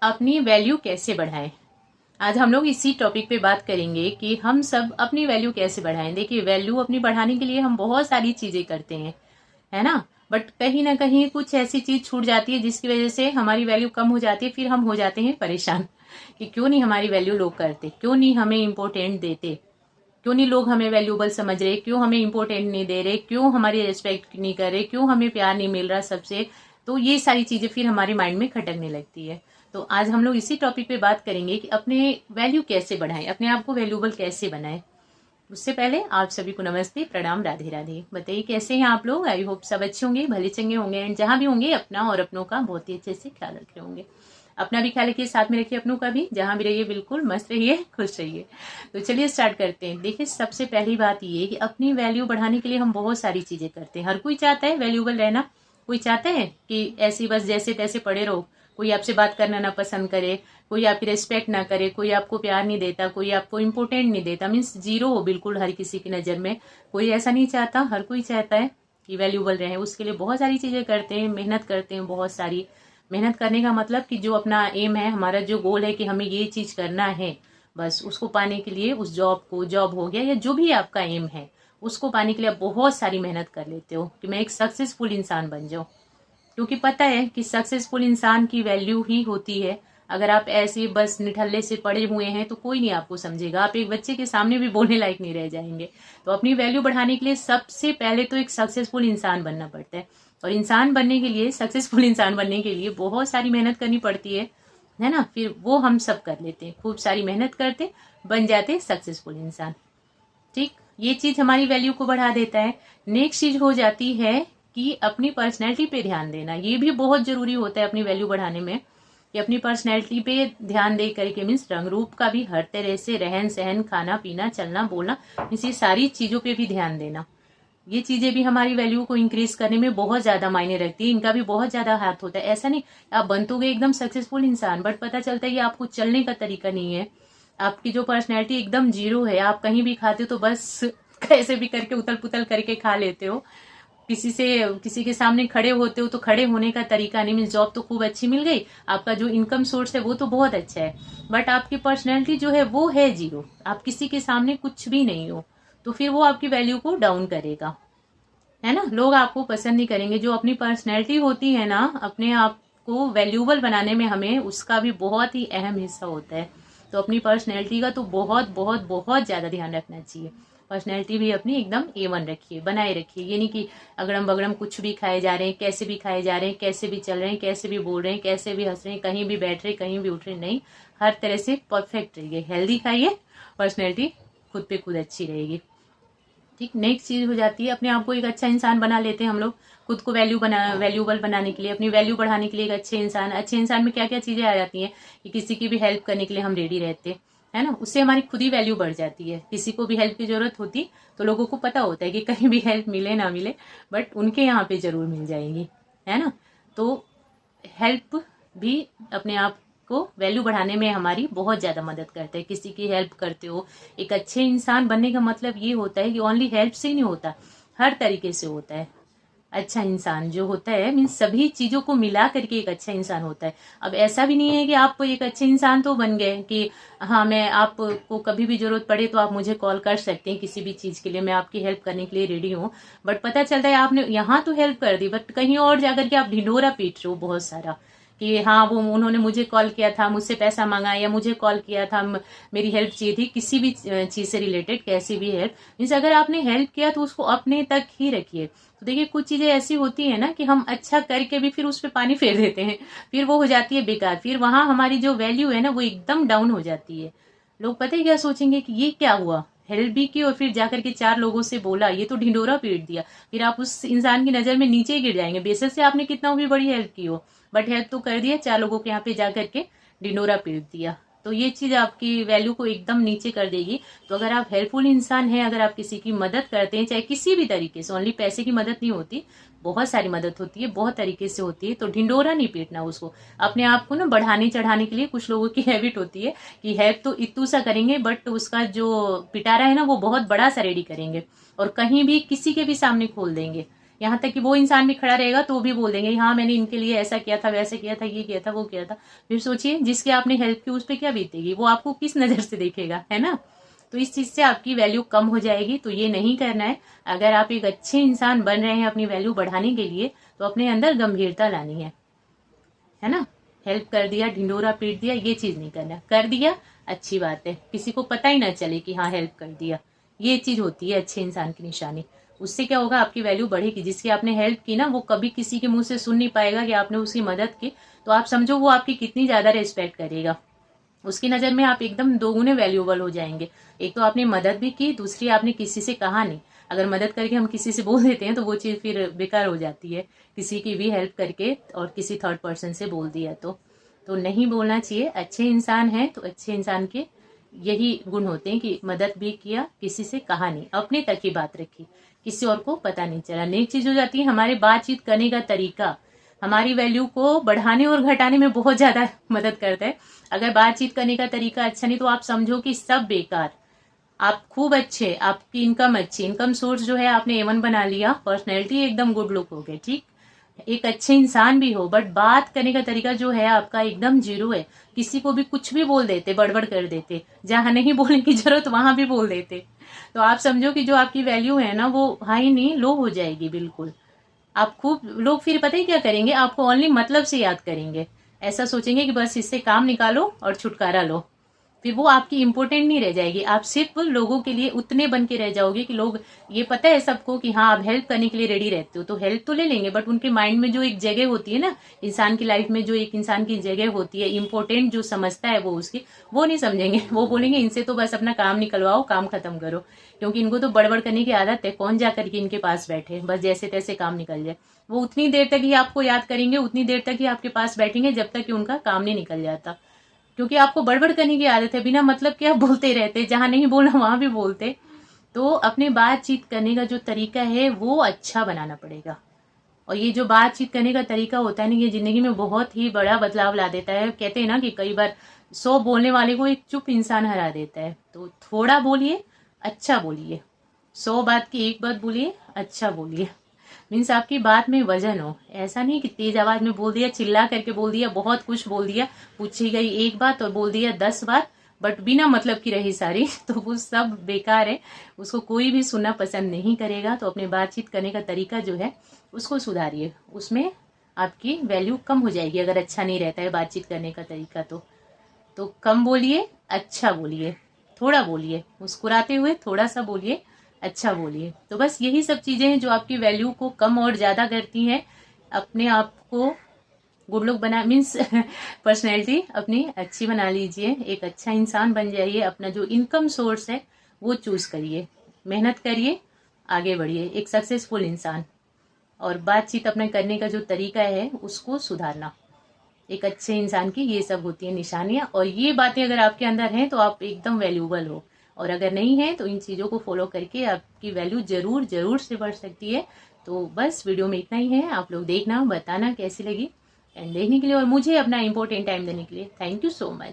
अपनी वैल्यू कैसे बढ़ाएं। आज हम लोग इसी टॉपिक पे बात करेंगे कि हम सब अपनी वैल्यू कैसे बढ़ाएं। देखिए, वैल्यू अपनी बढ़ाने के लिए हम बहुत सारी चीजें करते हैं, है ना। बट कहीं ना कहीं कुछ ऐसी चीज छूट जाती है जिसकी वजह से हमारी वैल्यू कम हो जाती है। फिर हम हो जाते हैं परेशान कि क्यों नहीं हमारी वैल्यू लोग करते, क्यों नहीं हमें इम्पोर्टेंट देते, क्यों नहीं लोग हमें वैल्यूबल समझ रहे, क्यों हमें इम्पोर्टेंट नहीं दे रहे, क्यों हमारी रेस्पेक्ट नहीं कर रहे, क्यों हमें प्यार नहीं मिल रहा सबसे। तो ये सारी चीजें फिर हमारे माइंड में खटकने लगती है। तो आज हम लोग इसी टॉपिक पे बात करेंगे कि अपने वैल्यू कैसे बढ़ाएं, अपने आप को वैल्यूबल कैसे बनाएं। उससे पहले आप सभी को नमस्ते, प्रणाम, राधे राधे। बताइए कैसे हैं आप लोग। आई होप सब अच्छे होंगे, भले चंगे होंगे, एंड जहां भी होंगे अपना और अपनों का बहुत ही अच्छे से ख्याल रख रहे होंगे। अपना भी ख्याल रखिए, साथ में रखिए अपनों का भी। जहां भी रहिए बिल्कुल मस्त रहिए, खुश रहिए। तो चलिए स्टार्ट करते हैं। देखिए, सबसे पहली बात ये कि अपनी वैल्यू बढ़ाने के लिए हम बहुत सारी चीजें करते हैं। हर कोई चाहता है वैल्यूबल रहना। कोई चाहता है कि ऐसी बस जैसे तैसे पड़े रहो, कोई आपसे बात करना ना पसंद करे, कोई आपकी रिस्पेक्ट ना करे, कोई आपको प्यार नहीं देता, कोई आपको इम्पोर्टेंट नहीं देता, मीन्स जीरो हो बिल्कुल हर किसी की नजर में। कोई ऐसा नहीं चाहता, हर कोई चाहता है कि वैल्यूबल रहे। उसके लिए बहुत सारी चीजें करते हैं, मेहनत करते हैं बहुत सारी। मेहनत करने का मतलब कि जो अपना एम है, हमारा जो गोल है कि हमें ये चीज करना है, बस उसको पाने के लिए उस जॉब हो गया या जो भी आपका एम है, उसको पाने के लिए आप बहुत सारी मेहनत कर लेते हो कि मैं एक सक्सेसफुल इंसान बन जाऊं। क्योंकि पता है कि सक्सेसफुल इंसान की वैल्यू ही होती है। अगर आप ऐसे बस निठल्ले से पड़े हुए हैं तो कोई नहीं आपको समझेगा, आप एक बच्चे के सामने भी बोलने लायक नहीं रह जाएंगे। तो अपनी वैल्यू बढ़ाने के लिए सबसे पहले तो एक सक्सेसफुल इंसान बनना पड़ता है। और इंसान बनने के लिए, सक्सेसफुल इंसान बनने के लिए बहुत सारी मेहनत करनी पड़ती है ना। फिर वो हम सब कर लेते हैं, खूब सारी मेहनत करते, बन जाते सक्सेसफुल इंसान। ठीक, ये चीज हमारी वैल्यू को बढ़ा देता है। नेक्स्ट चीज हो जाती है कि अपनी पर्सनैलिटी पे ध्यान देना। ये भी बहुत जरूरी होता है अपनी वैल्यू बढ़ाने में, कि अपनी पर्सनैलिटी पे ध्यान दे करके, मीन्स रंग रूप का भी, हर तरह से रहन सहन, खाना पीना, चलना बोलना, इसी सारी चीजों पे भी ध्यान देना। ये चीजें भी हमारी वैल्यू को इंक्रीज करने में बहुत ज्यादा मायने रखती है। इनका भी बहुत ज्यादा हाथ होता है। ऐसा नहीं आप बन तो गए एकदम सक्सेसफुल इंसान, बट पता चलता है कि आपको चलने का तरीका नहीं है। आपकी जो पर्सनैलिटी एकदम जीरो है, आप कहीं भी खाते हो तो बस कैसे भी करके उतल पुतल करके खा लेते हो। किसी के सामने खड़े होते हो तो खड़े होने का तरीका नहीं। मीन जॉब तो खूब अच्छी मिल गई, आपका जो इनकम सोर्स है वो तो बहुत अच्छा है, बट आपकी पर्सनैलिटी जो है वो है जीरो। आप किसी के सामने कुछ भी नहीं हो, तो फिर वो आपकी वैल्यू को डाउन करेगा, है ना। लोग आपको पसंद नहीं करेंगे। जो अपनी पर्सनैलिटी होती है ना, अपने आप को वैल्यूबल बनाने में हमें उसका भी बहुत ही अहम हिस्सा होता है। तो अपनी पर्सनैलिटी का तो बहुत बहुत बहुत ज्यादा ध्यान रखना चाहिए। पर्सनैलिटी भी अपनी एकदम A1 रखिए, बनाए रखिए। ये नहीं कि अगड़म बगड़म कुछ भी खाए जा रहे हैं, कैसे भी खाए जा रहे हैं, कैसे भी चल रहे हैं, कैसे भी बोल रहे हैं, कैसे भी हंस रहे हैं, कहीं भी बैठ रहे, कहीं भी उठ रहे, नहीं। हर तरह से परफेक्ट रहिए, हेल्दी खाइए, पर्सनैलिटी खुद पे खुद अच्छी रहेगी। ठीक, नेक्स्ट चीज हो जाती है, अपने आप को एक अच्छा इंसान बना लेते हैं हम लोग। खुद को वैल्यूबल बनाने के लिए, अपनी वैल्यू बढ़ाने के लिए एक अच्छे इंसान में क्या क्या चीजें आ जाती हैं कि किसी की भी हेल्प करने के लिए हम रेडी रहते हैं, है ना। उससे हमारी खुद ही वैल्यू बढ़ जाती है। किसी को भी हेल्प की जरूरत होती तो लोगों को पता होता है कि कहीं भी हेल्प मिले ना मिले, बट उनके यहाँ पे जरूर मिल जाएगी, है ना। तो हेल्प भी अपने आप को वैल्यू बढ़ाने में हमारी बहुत ज्यादा मदद करता है। किसी की हेल्प करते हो, एक अच्छे इंसान बनने का मतलब ये होता है कि ओनली हेल्प से ही नहीं होता, हर तरीके से होता है। अच्छा इंसान जो होता है, मीन सभी चीजों को मिला करके एक अच्छा इंसान होता है। अब ऐसा भी नहीं है कि आप एक अच्छे इंसान तो बन गए कि हाँ, मैं आपको कभी भी जरूरत पड़े तो आप मुझे कॉल कर सकते हैं किसी भी चीज के लिए, मैं आपकी हेल्प करने के लिए रेडी हूँ। बट पता चलता है आपने यहाँ तो हेल्प कर दी, बट कहीं और जाकर के आप ढिंढोरा पीट रहे हो बहुत सारा कि हाँ, वो उन्होंने मुझे कॉल किया था, मुझसे पैसा मांगा, या मुझे कॉल किया था, मेरी हेल्प चाहिए थी किसी भी चीज से रिलेटेड, कैसी भी हेल्प। मीन्स अगर आपने हेल्प किया तो उसको अपने तक ही रखिए। तो देखिए, कुछ चीजें ऐसी होती है ना कि हम अच्छा करके भी फिर उस पर पानी फेर देते हैं, फिर वो हो जाती है बेकार। फिर वहां हमारी जो वैल्यू है ना वो एकदम डाउन हो जाती है। लोग पता है क्या सोचेंगे कि ये क्या हुआ, हेल्प भी की और फिर जाकर के चार लोगों से बोला, ये तो ढिंडोरा पीट दिया। फिर आप उस इंसान की नजर में नीचे गिर जाएंगे, बेशक से आपने कितना भी बड़ी हेल्प की हो, बट हेल्प तो कर दिया, चार लोगों के यहाँ पे जाकर के ढिंडोरा पीट दिया। तो ये चीज आपकी वैल्यू को एकदम नीचे कर देगी। तो अगर आप हेल्पफुल इंसान हैं, अगर आप किसी की मदद करते हैं, चाहे किसी भी तरीके से, ओनली पैसे की मदद नहीं होती, बहुत सारी मदद होती है, बहुत तरीके से होती है, तो ढिंडोरा नहीं पीटना उसको। अपने आप को ना बढ़ाने चढ़ाने के लिए कुछ लोगों की हैबिट होती है कि हेल्प तो इतू सा करेंगे, बट उसका जो पिटारा है ना वो बहुत बड़ा सा रेडी करेंगे और कहीं भी किसी के भी सामने खोल देंगे यहाँ तक कि वो इंसान भी खड़ा रहेगा तो भी बोल देंगे हाँ मैंने इनके लिए ऐसा किया था, वैसे किया था, ये किया था, वो किया था। फिर सोचिए जिसकी आपने हेल्प की उस पर क्या बीतेगी, वो आपको किस नजर से देखेगा, है ना। तो इस चीज से आपकी वैल्यू कम हो जाएगी, तो ये नहीं करना है। अगर आप एक अच्छे इंसान बन रहे हैं अपनी वैल्यू बढ़ाने के लिए, तो अपने अंदर गंभीरता लानी है ना। हेल्प कर दिया, ढिंडोरा पीट दिया, ये चीज नहीं करना। कर दिया अच्छी बात है, किसी को पता ही ना चले कि हाँ हेल्प कर दिया, ये चीज होती है अच्छे इंसान की निशानी। उससे क्या होगा, आपकी वैल्यू बढ़ेगी। जिसकी आपने हेल्प की ना, वो कभी किसी के मुंह से सुन नहीं पाएगा कि आपने उसकी मदद की, तो आप समझो वो आपकी कितनी ज्यादा रिस्पेक्ट करेगा। उसकी नजर में आप एकदम दोगुने वैल्यूएबल हो जाएंगे। एक तो आपने मदद भी की, दूसरी आपने किसी से कहा नहीं। अगर मदद करके हम किसी से बोल देते हैं तो वो चीज फिर बेकार हो जाती है। किसी की भी हेल्प करके और किसी थर्ड पर्सन से बोल दिया तो नहीं बोलना चाहिए। अच्छे इंसान हैं तो अच्छे इंसान के यही गुण होते हैं कि मदद भी किया, किसी से कहा नहीं, अपने तक ही बात रखी, किसी और को पता नहीं चला। नेक्स्ट चीज हो जाती है हमारे बातचीत करने का तरीका। हमारी वैल्यू को बढ़ाने और घटाने में बहुत ज्यादा मदद करता है। अगर बातचीत करने का तरीका अच्छा नहीं तो आप समझो कि सब बेकार। आप खूब अच्छे, आपकी इनकम अच्छी, इनकम सोर्स जो है आपने A1 बना लिया, पर्सनैलिटी एकदम गुड लुक हो गए, ठीक, एक अच्छे इंसान भी हो, बट बात करने का तरीका जो है आपका एकदम जीरो है। किसी को भी कुछ भी बोल देते, बड़बड़ कर देते, जहां नहीं बोलने की जरूरत वहां भी बोल देते, तो आप समझो कि जो आपकी वैल्यू है ना वो हाई नहीं, लो हो जाएगी बिल्कुल। आप खूब, लोग फिर पता ही क्या करेंगे, आपको ओनली मतलब से याद करेंगे। ऐसा सोचेंगे कि बस इससे काम निकालो और छुटकारा लो। फिर वो आपकी इंपॉर्टेंट नहीं रह जाएगी। आप सिर्फ लोगों के लिए उतने बन के रह जाओगे कि लोग, ये पता है सबको कि हाँ आप हेल्प करने के लिए रेडी रहते हो, तो हेल्प तो ले लेंगे, बट उनके माइंड में जो एक जगह होती है ना, इंसान की लाइफ में जो एक इंसान की जगह होती है, इंपॉर्टेंट जो समझता है वो उसकी, वो नहीं समझेंगे। वो बोलेंगे इनसे तो बस अपना काम निकलवाओ, काम खत्म करो, क्योंकि इनको तो बड़बड़ करने की आदत है। कौन जा करके इनके पास बैठे, बस जैसे तैसे काम निकल जाए। वो उतनी देर तक ही आपको याद करेंगे, उतनी देर तक ही आपके पास बैठेंगे जब तक कि उनका काम नहीं निकल जाता। क्योंकि आपको बड़बड़ करने की आदत है, बिना मतलब के आप बोलते रहते, जहां नहीं बोलना वहां भी बोलते। तो अपने बातचीत करने का जो तरीका है वो अच्छा बनाना पड़ेगा। और ये जो बातचीत करने का तरीका होता है ना, ये जिंदगी में बहुत ही बड़ा बदलाव ला देता है। कहते हैं ना कि कई बार 100 बोलने वाले को एक चुप इंसान हरा देता है। तो थोड़ा बोलिए, अच्छा बोलिए, 100 बात की एक बात बोलिए, अच्छा बोलिए। मीन्स आपकी बात में वजन हो। ऐसा नहीं कि तेज आवाज में बोल दिया, चिल्ला करके बोल दिया, बहुत कुछ बोल दिया, पूछी गई एक बात और बोल दिया 10 बात, बट बिना मतलब की रही सारी, तो वो सब बेकार है। उसको कोई भी सुनना पसंद नहीं करेगा। तो अपने बातचीत करने का तरीका जो है उसको सुधारिए, उसमें आपकी वैल्यू कम हो जाएगी। अगर अच्छा नहीं रहता है बातचीत करने का तरीका तो कम बोलिए, अच्छा बोलिए, थोड़ा बोलिए, मुस्कुराते हुए थोड़ा सा बोलिए, अच्छा बोलिए। तो बस यही सब चीजें हैं जो आपकी वैल्यू को कम और ज्यादा करती हैं। अपने आप को गुड लुक बना, मीन्स पर्सनैलिटी अपनी अच्छी बना लीजिए, एक अच्छा इंसान बन जाइए। अपना जो इनकम सोर्स है वो चूज करिए, मेहनत करिए, आगे बढ़िए, एक सक्सेसफुल इंसान। और बातचीत अपने करने का जो तरीका है उसको सुधारना, एक अच्छे इंसान की ये सब होती है निशानियां। और ये बातें अगर आपके अंदर हैं तो आप एकदम वैल्यूबल हो, और अगर नहीं है तो इन चीजों को फॉलो करके आपकी वैल्यू जरूर जरूर से बढ़ सकती है। तो बस वीडियो में इतना ही है। आप लोग देखना, बताना कैसी लगी, एंड देखने के लिए और मुझे अपना इंपॉर्टेंट टाइम देने के लिए थैंक यू सो मच।